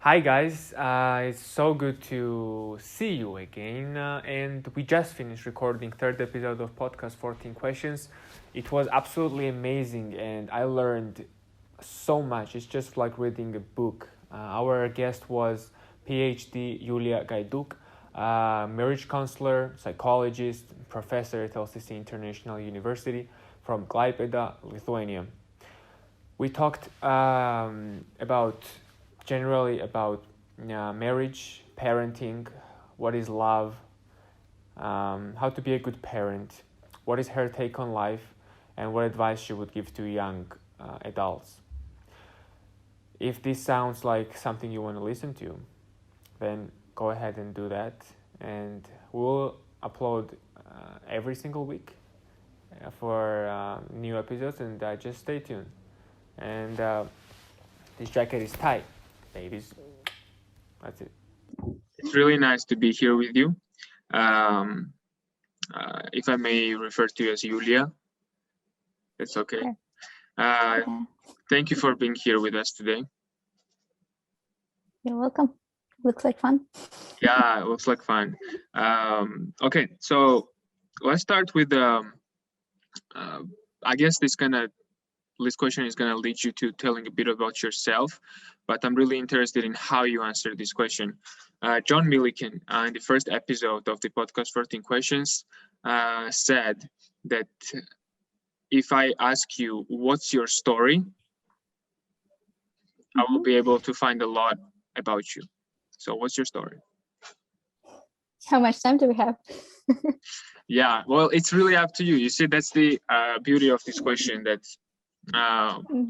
Hi guys, it's so good to see you again. And we just finished recording third episode of podcast 14 questions. It was absolutely amazing, and I learned so much. It's just like reading a book. Our guest was Ph.D. Julija Gaiduk, marriage counselor, psychologist, professor at LCC International University from Klaipėda, Lithuania. We talked generally about marriage, parenting, what is love, how to be a good parent, what is her take on life, and what advice she would give to young adults. If this sounds like something you want to listen to, then go ahead and do that, and we'll upload every single week for new episodes, and just stay tuned. And this jacket is tight, ladies. That's it. It's really nice to be here with you. If I may refer to you as Julia, it's okay. Thank you for being here with us today. You're welcome. Looks like fun. Yeah, it looks like fun. Okay, so let's start with I guess this question is gonna lead you to telling a bit about yourself, but I'm really interested in how you answer this question. John Milliken, in the first episode of the podcast 14 questions, said that if I ask you, what's your story? I will be able to find a lot about you. So what's your story? How much time do we have? Yeah, well, it's really up to you. You see, that's the beauty of this question, that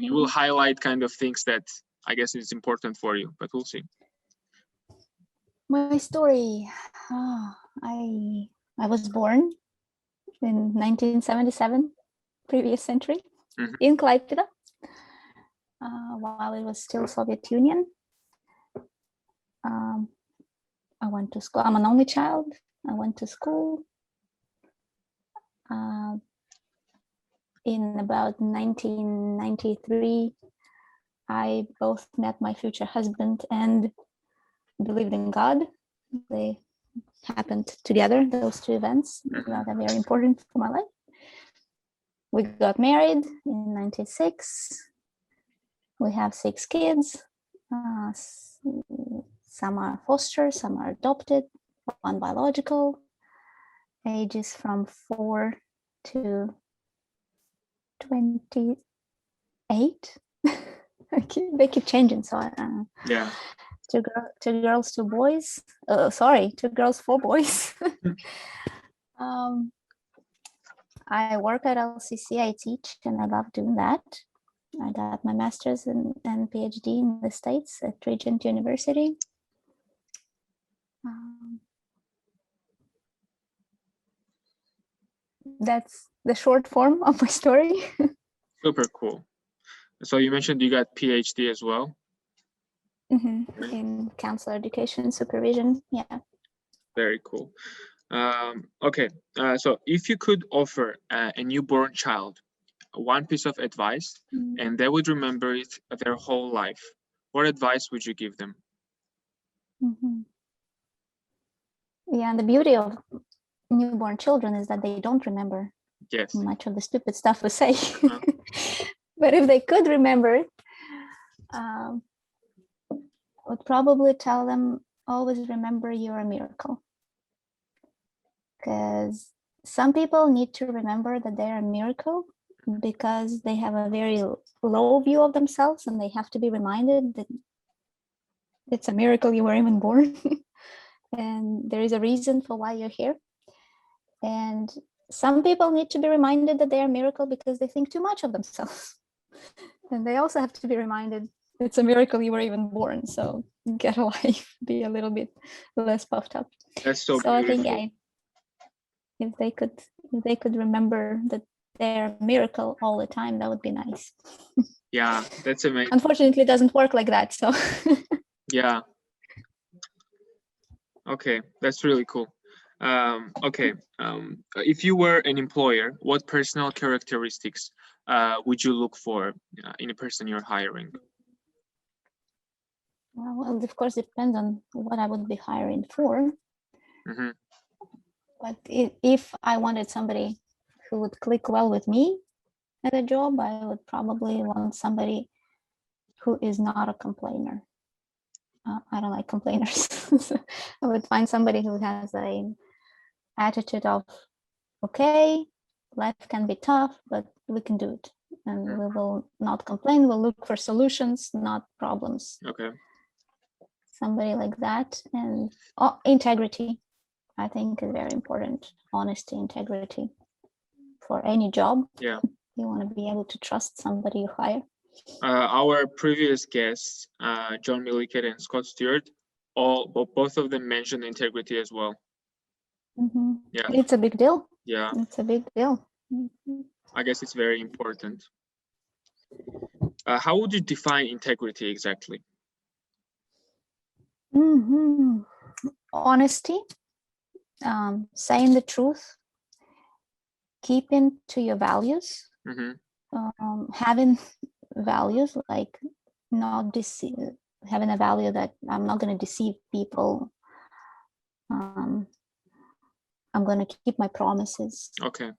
you will highlight kind of things that I guess is important for you, but we'll see. My story. I was born in 1977, previous century, in Klaipėda, while it was still Soviet Union. I went to school. I'm an only child. I went to school. In about 1993, I both met my future husband and believed in God. They happened together, those two events that are very important for my life. We got married in 96. We have 6 kids. Some are foster, some are adopted, one biological. Ages from 4 to 28. They keep changing, so yeah. 2 girls, 2 boys. 2 girls, 4 boys. I work at LCC. I teach, and I love doing that. I got my master's and Ph.D. in the States at Regent University. That's the short form of my story. Super cool. So you mentioned you got Ph.D. as well? In Counselor Education and Supervision, yeah. Very cool. Okay, so if you could offer a newborn child one piece of advice and they would remember it their whole life, what advice would you give them? Yeah, and the beauty of newborn children is that they don't remember much of the stupid stuff we say. But if they could remember it, I would probably tell them, always remember you're a miracle. Because some people need to remember that they're a miracle because they have a very low view of themselves, and they have to be reminded that it's a miracle you were even born. And there is a reason for why you're here. And some people need to be reminded that they are a miracle because they think too much of themselves. And they also have to be reminded it's a miracle you were even born. So get a life, be a little bit less puffed up. That's so beautiful. I think if they could remember that they're a miracle all the time, that would be nice. Yeah, that's amazing. Unfortunately, it doesn't work like that. So yeah. Okay, that's really cool. Okay, if you were an employer, what personal characteristics would you look for in a person you're hiring? Well, of course, it depends on what I would be hiring for. Mm-hmm. But if I wanted somebody who would click well with me at a job, I would probably want somebody who is not a complainer. I don't like complainers. So I would find somebody who has an attitude of, okay, life can be tough, but we can do it. And we will not complain. We'll look for solutions, not problems. Okay. Somebody like that. And integrity, I think, is very important. Honesty, integrity for any job. Yeah. You want to be able to trust somebody you hire. Our previous guests, John Milliken and Scott Stewart, both of them mentioned integrity as well. Mm-hmm. Yeah. It's a big deal. Yeah. It's a big deal. Mm-hmm. I guess it's very important. How would you define integrity exactly? Mm-hmm. Honesty, saying the truth, keeping to your values, having values like not deceive, having a value that I'm not going to deceive people. I'm going to keep my promises. Okay.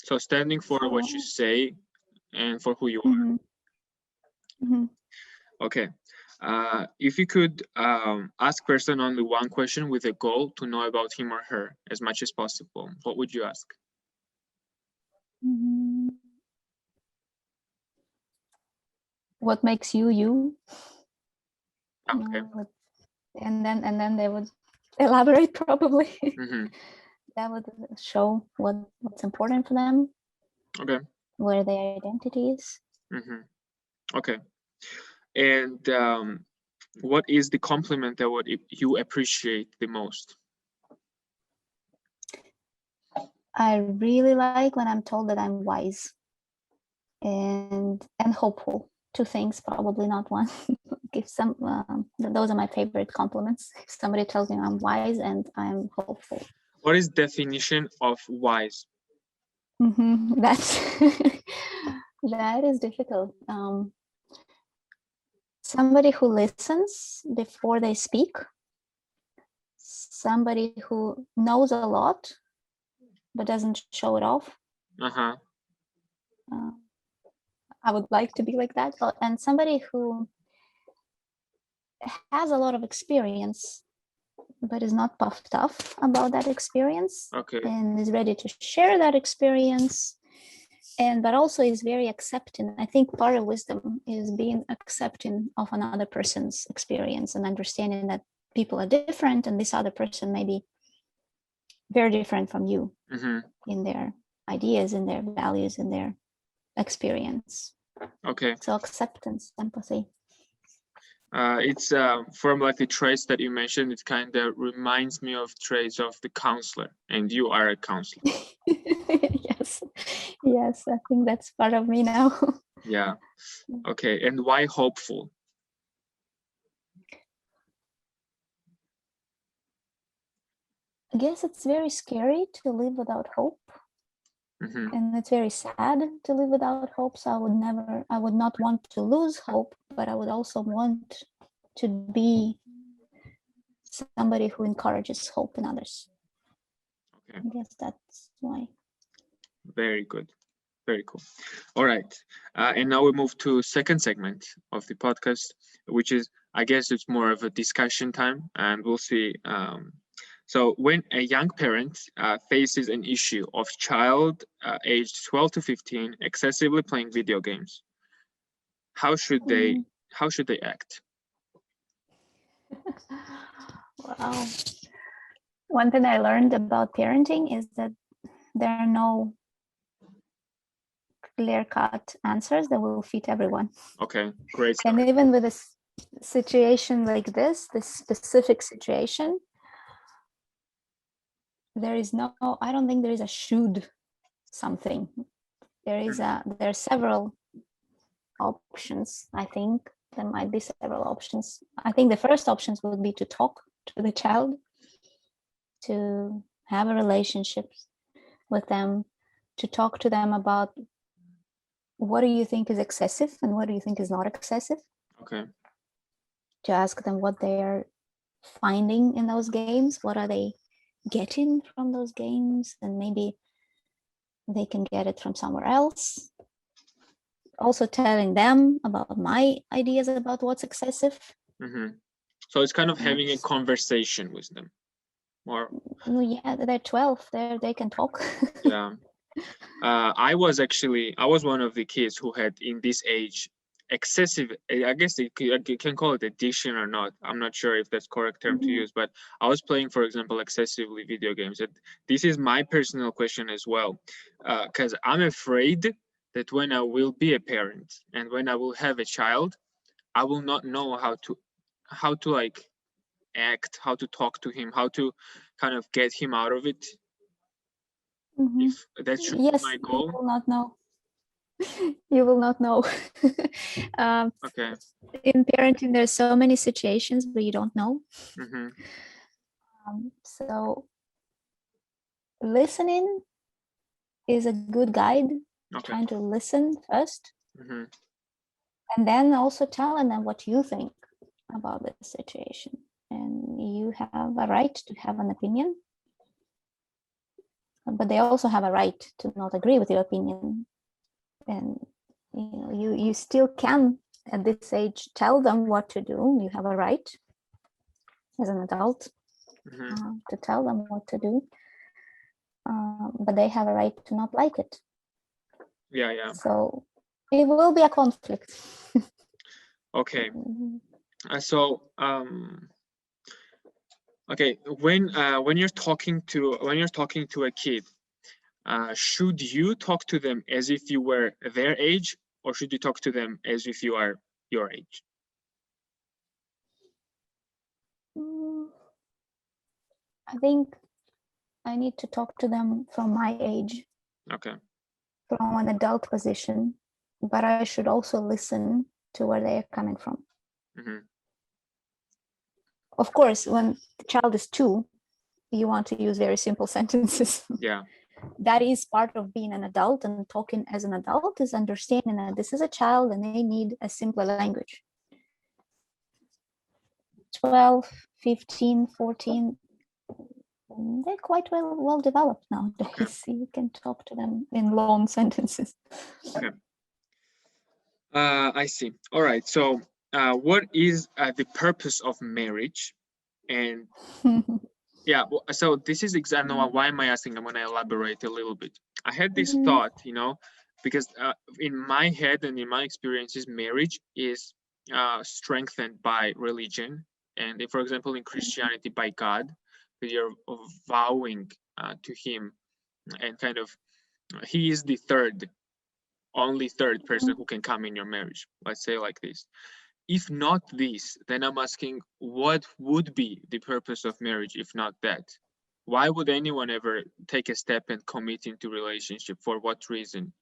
So standing for what you say and for who you are. Mm-hmm. Okay. If you could ask person only one question with a goal to know about him or her as much as possible, what would you ask? Mm-hmm. What makes you you? Okay. And then they would elaborate probably. Mm-hmm. That would show what's important for them. Okay. Where their identity is. Mm-hmm. Okay. And what is the compliment that you appreciate the most? I really like when I'm told that I'm wise and hopeful. Two things, probably not one. Give some. Those are my favorite compliments. If somebody tells me I'm wise and I'm hopeful. What is definition of wise? Mm-hmm. That is difficult. Somebody who listens before they speak. Somebody who knows a lot but doesn't show it off. Uh-huh. I would like to be like that. And somebody who has a lot of experience but is not puffed up about that experience. Okay. And is ready to share that experience, but also is very accepting. I think part of wisdom is being accepting of another person's experience and understanding that people are different and this other person may be very different from you in their ideas, in their values, in their experience. Okay. So acceptance, empathy. It's from like the traits that you mentioned, it kind of reminds me of traits of the counselor, and you are a counselor. Yes, I think that's part of me now. Yeah. Okay. And why hopeful? I guess it's very scary to live without hope. And it's very sad to live without hope. So I would not want to lose hope, but I would also want to be somebody who encourages hope in others. Okay. I guess that's why. Very good. Very cool. All right. And now we move to second segment of the podcast, which is, I guess it's more of a discussion time, and we'll see. So when a young parent faces an issue of child aged 12 to 15 excessively playing video games, how should they act? Well, one thing I learned about parenting is that there are no clear-cut answers that will fit everyone. Okay, great. And even with a situation like this specific situation, I don't think there is a should something. There are several options. I think there might be several options. I think the first options would be to talk to the child, to have a relationship with them, to talk to them about what do you think is excessive and what do you think is not excessive. Okay. to ask them what they are finding in those games, what are they getting from those games, and maybe they can get it from somewhere else. Also telling them about my ideas about what's excessive. So it's kind of having a conversation with them. Or yeah, they're 12, they can talk. Yeah. I was one of the kids who had in this age excessive, I guess you can call it addiction or not. I'm not sure if that's correct term to use, but I was playing, for example, excessively video games. And this is my personal question as well, because I'm afraid that when I will be a parent and when I will have a child, I will not know how to like act, how to talk to him, how to kind of get him out of it. If that should be my goal. You will not know. You will not know. Okay. In parenting, there's so many situations where you don't know. So listening is a good guide. Trying to listen first, and then also telling them what you think about the situation. And you have a right to have an opinion, but they also have a right to not agree with your opinion. And you still can at this age tell them what to do. You have a right as an adult to tell them what to do, but they have a right to not like it. Yeah. So it will be a conflict. Okay. So okay, when you're talking to a kid, should you talk to them as if you were their age, or should you talk to them as if you are your age? I think I need to talk to them from my age. Okay. From an adult position, but I should also listen to where they are coming from. Of course, when the child is 2, you want to use very simple sentences. Yeah. That is part of being an adult, and talking as an adult is understanding that this is a child and they need a simpler language. 12, 15, 14, they're quite well developed nowadays. Okay. You can talk to them in long sentences. Okay. I see. All right. So what is the purpose of marriage? And yeah, well, so this is exactly why am I asking? I'm going to elaborate a little bit. I had this thought, because in my head and in my experiences, marriage is strengthened by religion. And if, for example, in Christianity, by God, that you're vowing to him, and kind of, he is the only third person who can come in your marriage. Let's say like this. If not this, then I'm asking, what would be the purpose of marriage if not that? Why would anyone ever take a step and commit into relationship? For what reason?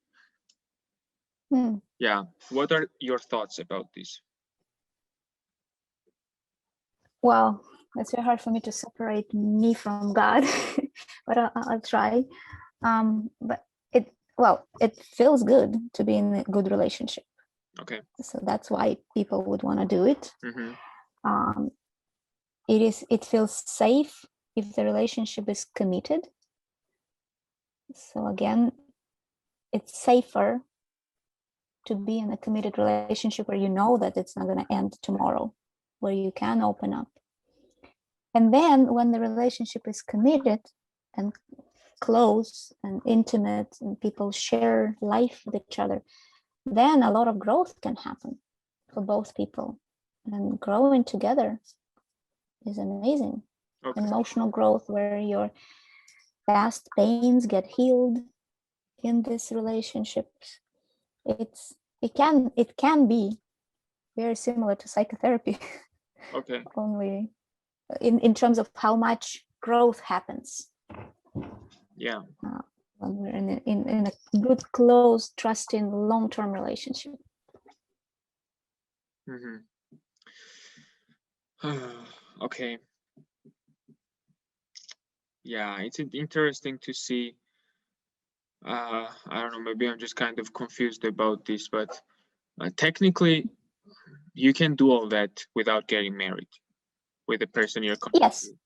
Yeah. What are your thoughts about this? Well, it's very hard for me to separate me from God, but I'll try. But it feels good to be in a good relationship. Okay. So that's why people would want to do it. It feels safe if the relationship is committed. So again, it's safer to be in a committed relationship where you know that it's not going to end tomorrow, where you can open up. And then when the relationship is committed and close and intimate and people share life with each other, then a lot of growth can happen for both people. And growing together is amazing. Okay. Emotional growth where your past pains get healed in this relationship. It can be very similar to psychotherapy. Okay. Only in terms of how much growth happens. Yeah. When we're in a good, close, trusting, long-term relationship. Okay. Yeah, it's interesting to see. I don't know, maybe I'm just kind of confused about this, but technically, you can do all that without getting married with the person you're committed Yes. to,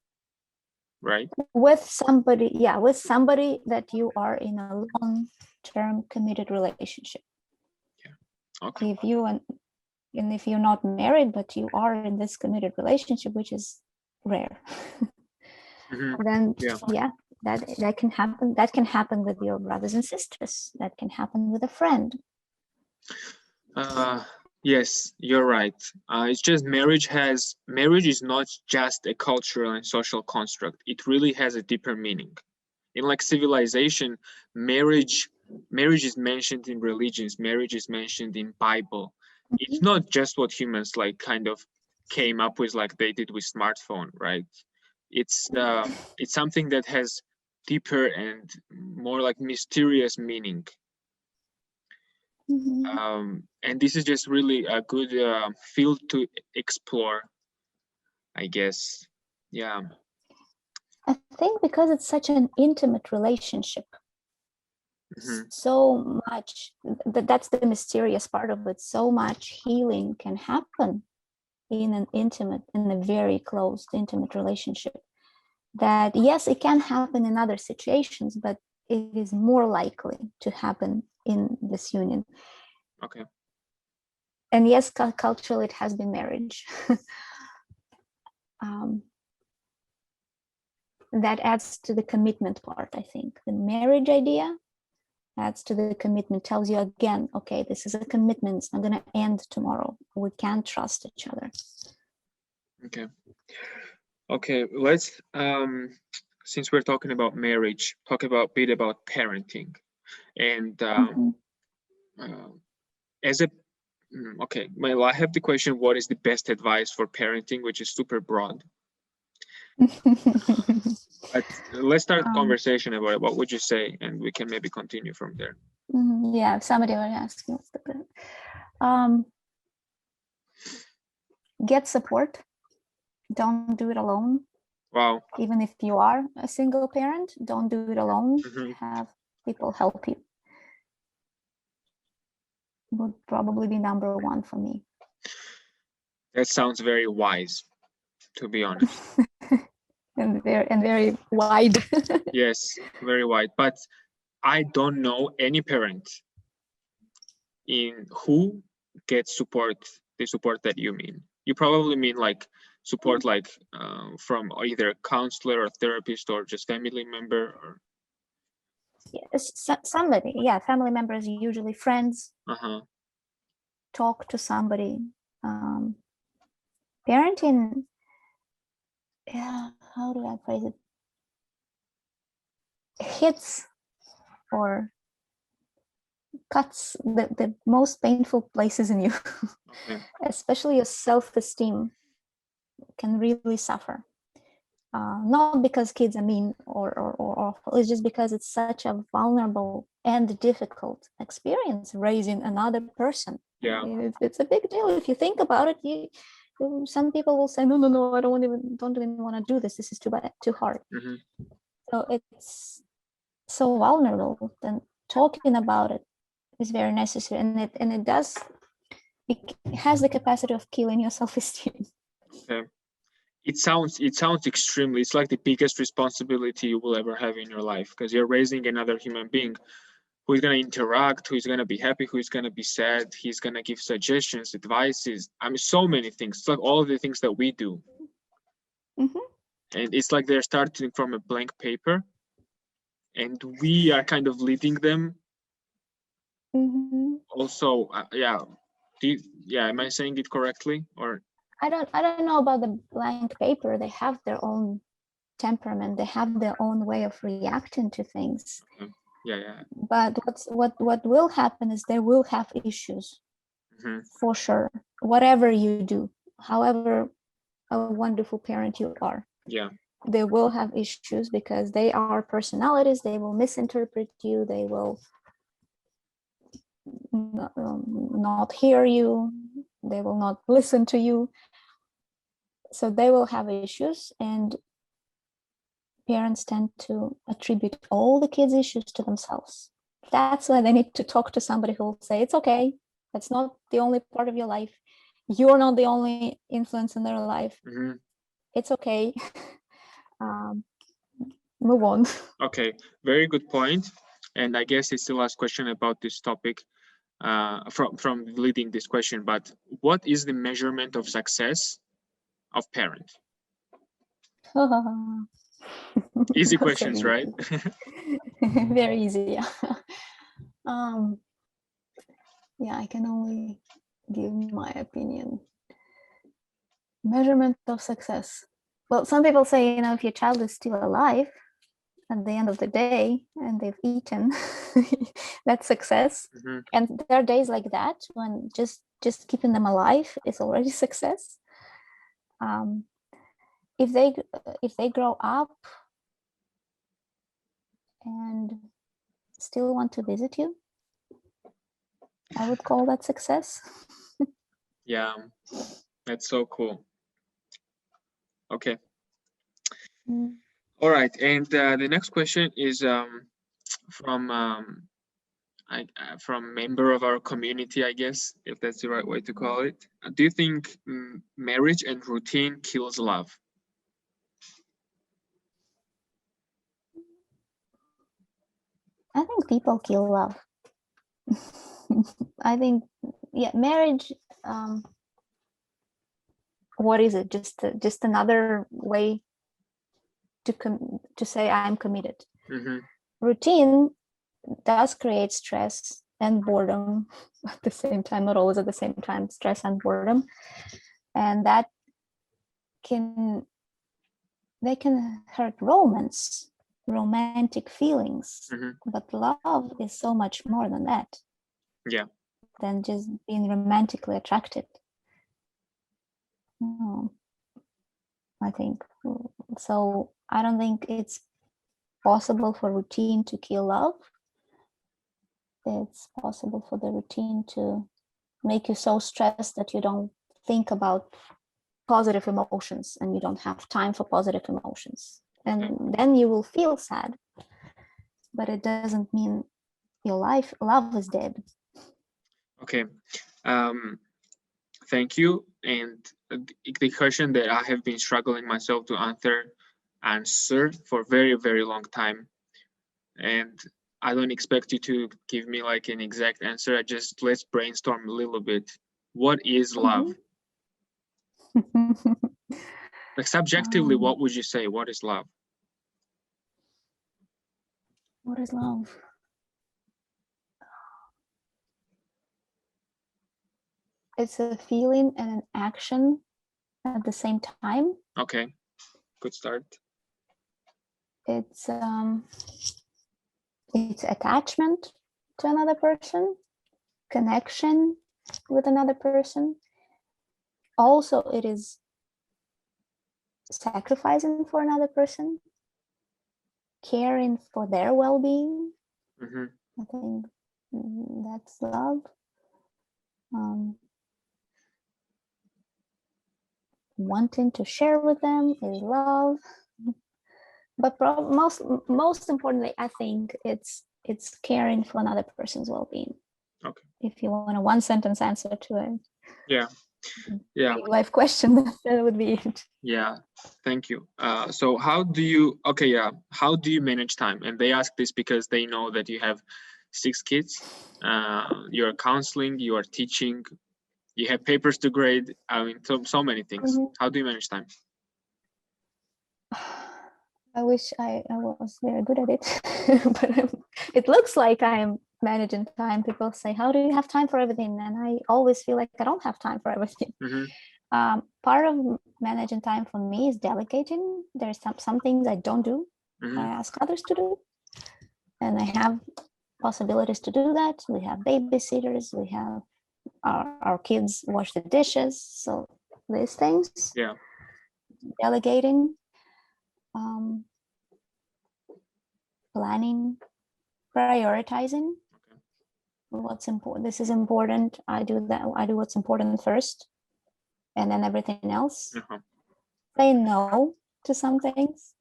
right? With somebody, with somebody that you are in a long-term committed relationship. Okay. If you and if you're not married, but you are in this committed relationship, which is rare, then that can happen. That can happen with your brothers and sisters. That can happen with a friend. Yes, you're right. It's just marriage is not just a cultural and social construct. It really has a deeper meaning. In like civilization, marriage is mentioned in religions. Marriage is mentioned in Bible. It's not just what humans like kind of came up with, like they did with smartphone, right? It's something that has deeper and more like mysterious meaning. And this is just really a good field to explore, I guess. Yeah. I think because it's such an intimate relationship, so much, that's the mysterious part of it. So much healing can happen in a very close, intimate relationship. That, yes, it can happen in other situations, but it is more likely to happen in this union. Okay. And yes, culturally, it has been marriage. That adds to the commitment part, I think. The marriage idea adds to the commitment, tells you again, okay, this is a commitment. It's not going to end tomorrow. We can trust each other. Okay, let's, since we're talking about marriage, talk a bit about parenting. And well, I have the question, what is the best advice for parenting, which is super broad. But let's start a conversation about it. What would you say? And we can maybe continue from there. Yeah, if somebody would ask me, what's the best? Get support. Don't do it alone. Wow. Even if you are a single parent, don't do it alone. Have people help you. Would probably be number one for me. That sounds very wise, to be honest. and very wide. Yes, very wide. But I don't know any parent in who gets the support that you mean. You probably mean like support like from either a counselor or therapist or just family member or somebody. Yeah, family members, usually friends. Talk to somebody. Parenting, yeah, how do I phrase it? Hits or cuts the most painful places in you. Especially your self-esteem can really suffer. Not because kids are mean or awful, it's just because it's such a vulnerable and difficult experience raising another person. Yeah, it's a big deal if you think about it. Some people will say, no, I don't even want to do this. This is too hard. So it's so vulnerable. Then talking about it is very necessary, and it has the capacity of killing your self-esteem. Okay. It sounds extremely, it's like the biggest responsibility you will ever have in your life, because you're raising another human being who is going to interact, who is going to be happy, who is going to be sad, he's going to give suggestions, advices. I mean, so many things. It's like all of the things that we do. And it's like they're starting from a blank paper and we are kind of leading them. Also, am I saying it correctly? Or I don't know about the blank paper. They have their own temperament. They have their own way of reacting to things. But what will happen is they will have issues, for sure. Whatever you do, however a wonderful parent you are, they will have issues because they are personalities. They will misinterpret you. They will not hear you. They will not listen to you. So they will have issues, and parents tend to attribute all the kids' issues to themselves. That's why they need to talk to somebody who will say, it's okay. That's not the only part of your life. you're not the only influence in their life. Mm-hmm. It's okay. Move on. Okay, very good point. And I guess it's the last question about this topic from leading this question, but what is the measurement of success of parent? Easy questions, right? Very easy. Yeah. Yeah, I can only give my opinion. Measurement of success. Well, some people say, if your child is still alive at the end of the day and they've eaten, that's success. Mm-hmm. And there are days like that when just keeping them alive is already success. If they grow up and still want to visit you, I would call that success. Yeah, that's so cool. Okay. All right, and the next question is from member of our community, I guess, if that's the right way to call it. Do you think marriage and routine kills love? I think people kill love. I think, yeah, marriage. What is it? Just another way to say I'm committed. Mm-hmm. Routine does create stress and boredom at the same time, not always at the same time, stress and boredom, and that can hurt romantic feelings. Mm-hmm. But love is so much more than that. Yeah. Than just being romantically attracted. I think so. I don't think it's possible for routine to kill love. It's possible for the routine to make you so stressed that you don't think about positive emotions and you don't have time for positive emotions. And then you will feel sad, but it doesn't mean your love is dead. Okay. Thank you. And the question that I have been struggling myself to answer for a very, very long time. And I don't expect you to give me like an exact answer. Let's brainstorm a little bit. What is love? Like subjectively, what would you say? What is love? What is love? It's a feeling and an action at the same time. Okay, good start. It's attachment to another person, connection with another person. Also, it is sacrificing for another person, caring for their well-being. Mm-hmm. I think that's love. Wanting to share with them is love. But most importantly, I think it's caring for another person's well-being. Okay. If you want a one-sentence answer to it. Yeah. Life question, that would be it. Yeah, thank you. So how do you manage time? And they ask this because they know that you have 6 kids, you're counseling, you are teaching, you have papers to grade. I mean, so many things. Mm-hmm. How do you manage time? I wish I was very good at it, but it looks like I'm managing time. People say, how do you have time for everything? And I always feel like I don't have time for everything. Mm-hmm. Part of managing time for me is delegating. There's some things I don't do. Mm-hmm. I ask others to do, and I have possibilities to do that. We have babysitters, we have our kids wash the dishes, so these things. Yeah. Delegating, planning, prioritizing. Okay. What's important? This is important. I do that. I do what's important first, and then everything else. Uh-huh. Say no to some things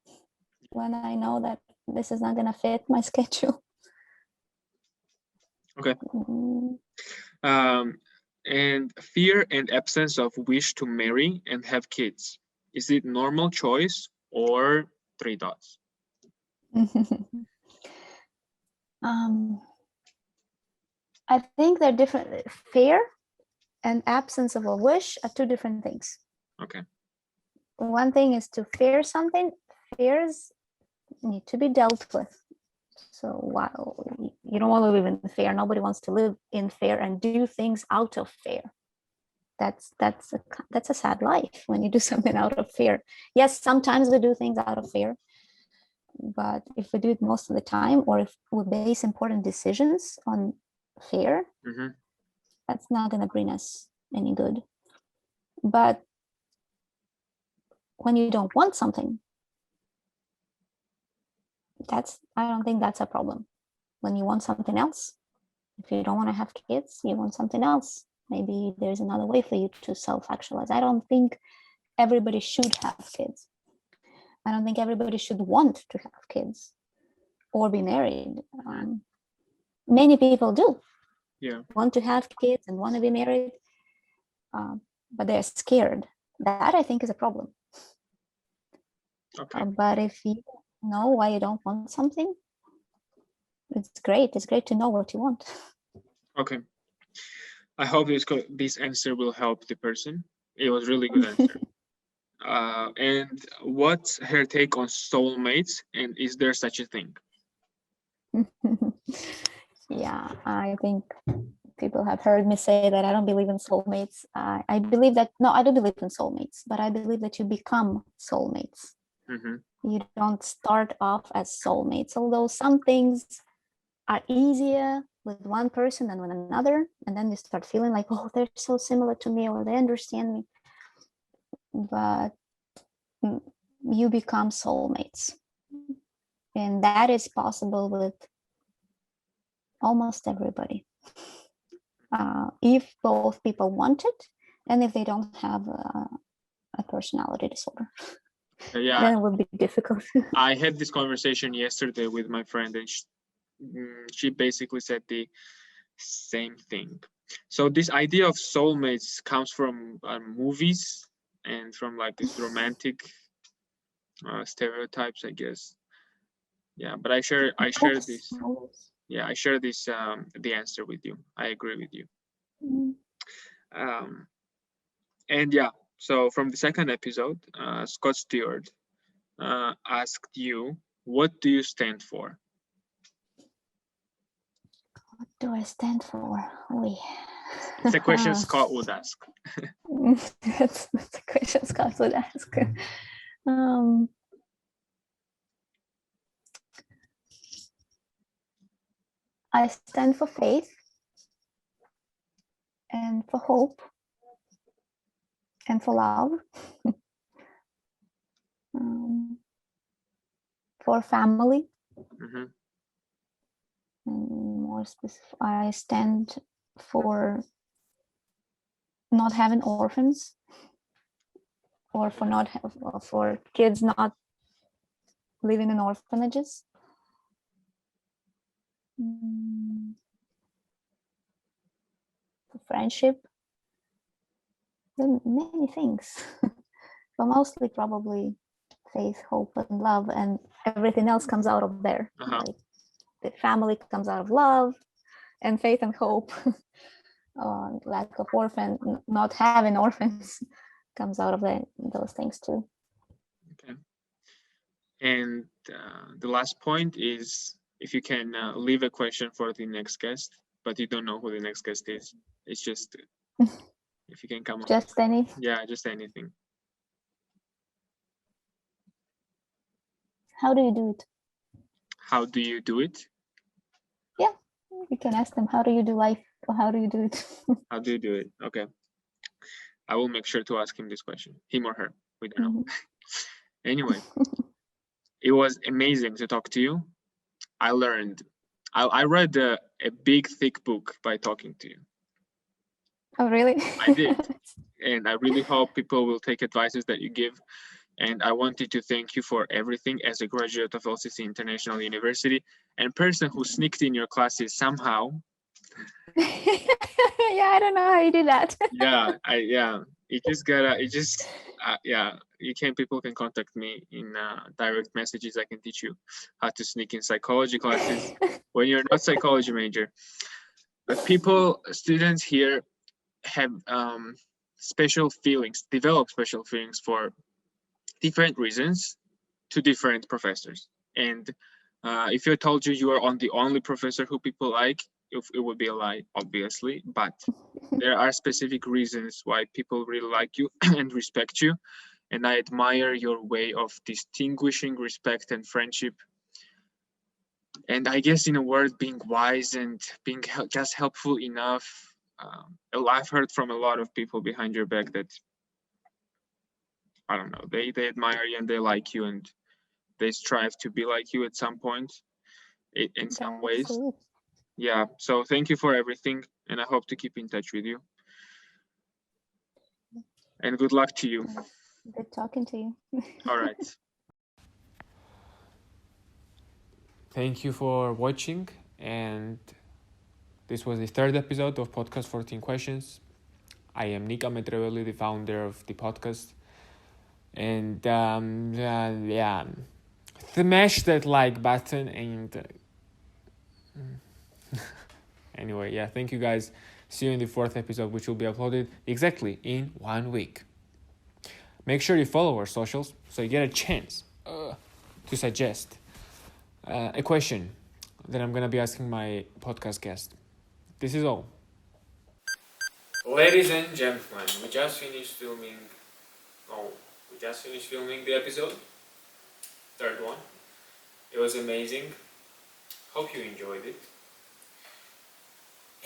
when I know that this is not going to fit my schedule. Okay. And fear and absence of wish to marry and have kids. Is it normal choice or three dots? I think they're different. Fear and absence of a wish are two different things. Okay. One thing is to fear something. Fears need to be dealt with. So while you don't want to live in fear, nobody wants to live in fear and do things out of fear. That's a sad life when you do something out of fear. Yes, sometimes we do things out of fear, but if we do it most of the time, or if we base important decisions on fear, that's not going to bring us any good. But when you don't want something, I don't think that's a problem. When you want something else, if you don't want to have kids, you want something else. Maybe there's another way for you to self-actualize. I don't think everybody should have kids. I don't think everybody should want to have kids or be married. Many people do want to have kids and want to be married, but they're scared. That I think is a problem. Okay. But if you know why you don't want something, it's great. It's great to know what you want. Okay. I hope this answer will help the person. It was really good answer. And what's her take on soulmates, and is there such a thing? Yeah, I think people have heard me say that I don't believe in soulmates. I believe that, no, I do believe in soulmates, but I believe that you become soulmates. You don't start off as soulmates, although some things are easier with one person than with another, and then you start feeling like, oh, they're so similar to me, or they understand me. But you become soulmates, and that is possible with almost everybody, if both people want it and if they don't have a personality disorder. Yeah, then it would be difficult. I had this conversation yesterday with my friend, and she basically said the same thing. So this idea of soulmates comes from movies and from like these romantic stereotypes, I guess. Yeah, but I share this. Yeah, I share this the answer with you. I agree with you. And yeah, so from the second episode, Scott Stewart asked you, what do you stand for? What do I stand for? It's a question Scott would ask. That's a question Scott would ask. I stand for faith and for hope and for love, for family. And more specific, I stand for not having orphans, or for kids not living in orphanages. For friendship, many things, but mostly probably faith, hope, and love, and everything else comes out of there. Like the family comes out of love and faith and hope. Lack of orphan, not having orphans, comes out of those things too. Okay. And the last point is, if you can leave a question for the next guest, but you don't know who the next guest is. It's just if you can come up. Just any? Yeah, just anything. How do you do it? How do you do it? Yeah, you can ask them, how do you do life? Or how do you do it? How do you do it? Okay. I will make sure to ask him this question. Him or her. We don't know. Anyway, it was amazing to talk to you. I learned. I read a big, thick book by talking to you. Oh, really? I did. And I really hope people will take advices that you give. And I wanted to thank you for everything as a graduate of LCC International University and person who sneaked in your classes somehow. Yeah, I don't know how you do that. People can contact me in direct messages. I can teach you how to sneak in psychology classes when you're not psychology major. But students here have develop special feelings for different reasons to different professors. And if I told you are the only professor who people like, it would be a lie, obviously. But there are specific reasons why people really like you and respect you. And I admire your way of distinguishing respect and friendship. And I guess, in a word, being wise and being just helpful enough. I've heard from a lot of people behind your back that, I don't know, they admire you and they like you and they strive to be like you at some point in some ways. Sweet. Yeah, so thank you for everything, and I hope to keep in touch with you. And good luck to you. Good talking to you. All right. Thank you for watching, and this was the third episode of Podcast 14 Questions. I am Nika Metreveli, the founder of the podcast. And smash that like button and anyway, thank you guys. See you in the fourth episode, which will be uploaded exactly in 1 week. Make sure you follow our socials so you get a chance to suggest a question that I'm gonna be asking my podcast guest. This is all. Ladies and gentlemen, we just finished filming the episode, third one. It was amazing. Hope you enjoyed it.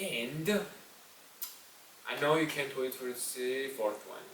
And I know you can't wait for the fourth one.